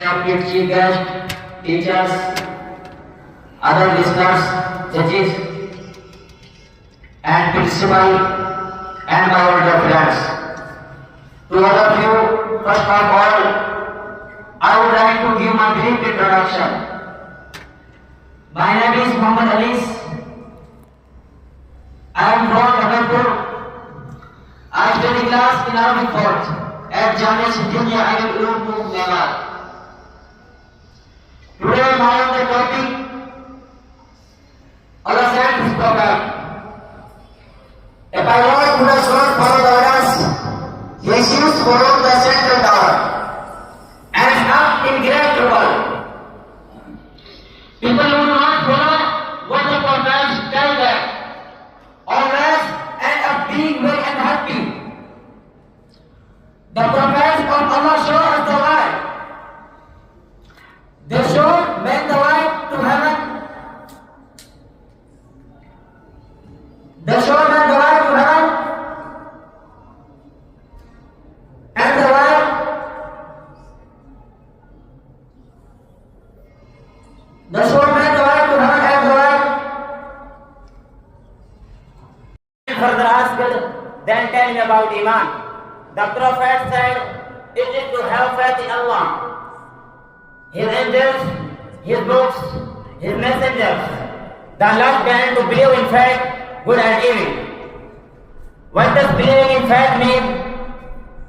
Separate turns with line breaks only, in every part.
Appreciate chief guests, teachers, other listeners, judges, and principal, and my older friends. To all of you, first of all, I would like to give my brief introduction. My name is Muhammad Alis. I am from Jabalpur. I study class in Arabic 4th at Jamia Sintiya Ain Ulum, Mewar. Today I am on the topic Allah said His Prophet. A pilot who does not follow the orders, he assumes follow the central tower and is up in great trouble. People who do not follow what the prophets tell them always end up being very unhappy. The prophets of Allah show us the way. They show men the way to heaven. They show men the way to heaven and the way they show men the way to heaven and the way.
Further asked, then tell me about Iman. The Prophet said, it is to have faith in Allah, His angels, His books, His messengers. The last then to believe in faith, good and evil. What does believing in faith mean?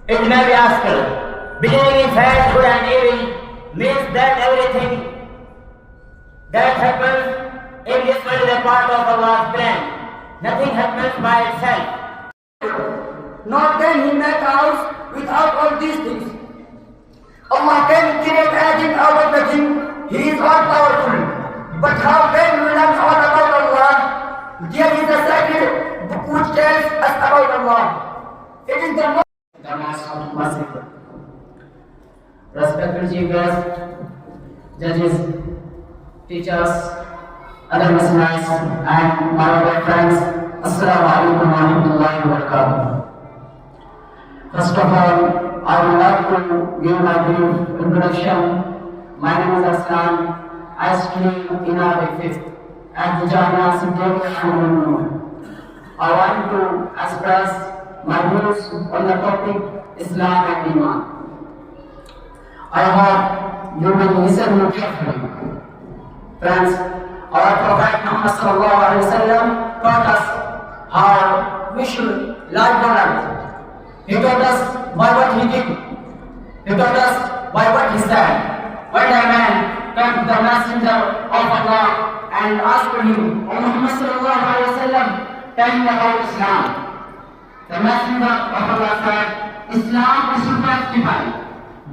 It may be asked. Believing in faith, good and evil, means that everything that happens in this world is a part of Allah's plan. Nothing happens by itself.
Nor can He make a house without all these things. Allah can create anything out of nothing. He is all powerful. But how can we learn all about Allah? There is a sacred book which tells us about Allah. It is the most respected chief guests, judges, teachers, other listeners, and my dear friends. Assalamu alaikum wa rahmatullahi wa barakatuh. First of all, I would like to give my brief introduction. My name is Aslan. I study in Arabic 5th at the Jamia Sintiya Ain Ulum. I want to express my views on the topic Islam and Iman. I hope you will listen me carefully. Friends, our Prophet Muhammad sallallahu alaihi wasallam taught us how we should live on earth. He taught us by what he did. He taught us by what he said. When a man came to the messenger of Allah and asked him, O Muhammad sallallahu alaihi wasallam, tell me about Islam. The messenger of Allah said, Islam is to testify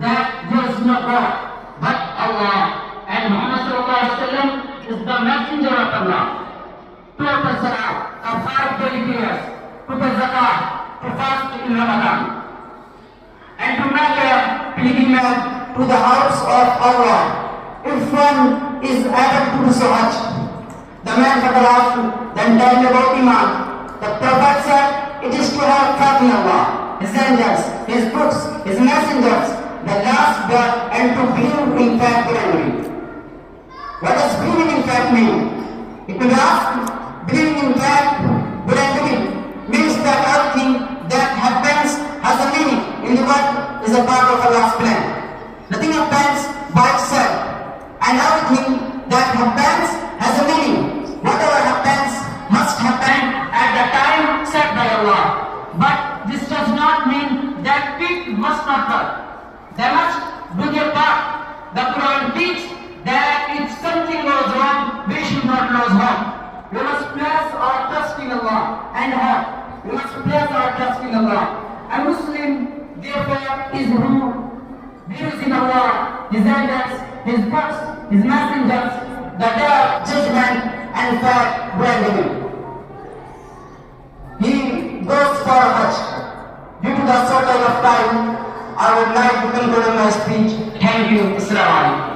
that there is no God but Allah, and Muhammad sallallahu alaihi wasallam is the messenger of Allah. To offer salah, of 5 daily prayers, to pay zakah, to fast in Ramadan, and to make a pilgrimage to the house of Allah. If one is able to do so much, the man further asked, then tell me about Iman. The Prophet said, it is to have faith in Allah, His angels, His books, His messengers, the last word, and to believe in faith blindly. What does believing in faith mean? It will ask, believing in faith blindly means that everything that happens has a meaning in the world is a part of Allah's plan. Nothing happens by itself, and everything that happens has a meaning. Whatever happens must happen at the time set by Allah. But this does not mean that people must not work. They must do their part. The Quran teaches that if something goes wrong, we should not lose hope. We must place our trust in Allah and hope. We must place our trust in Allah. A Muslim, therefore, is who believes in Allah, His angels, His books, His messengers, the day of judgment, and faith blindly. He goes for Hajj. Due to the shortage of time, I would like to conclude my speech. Thank you. Assalamu alaikum.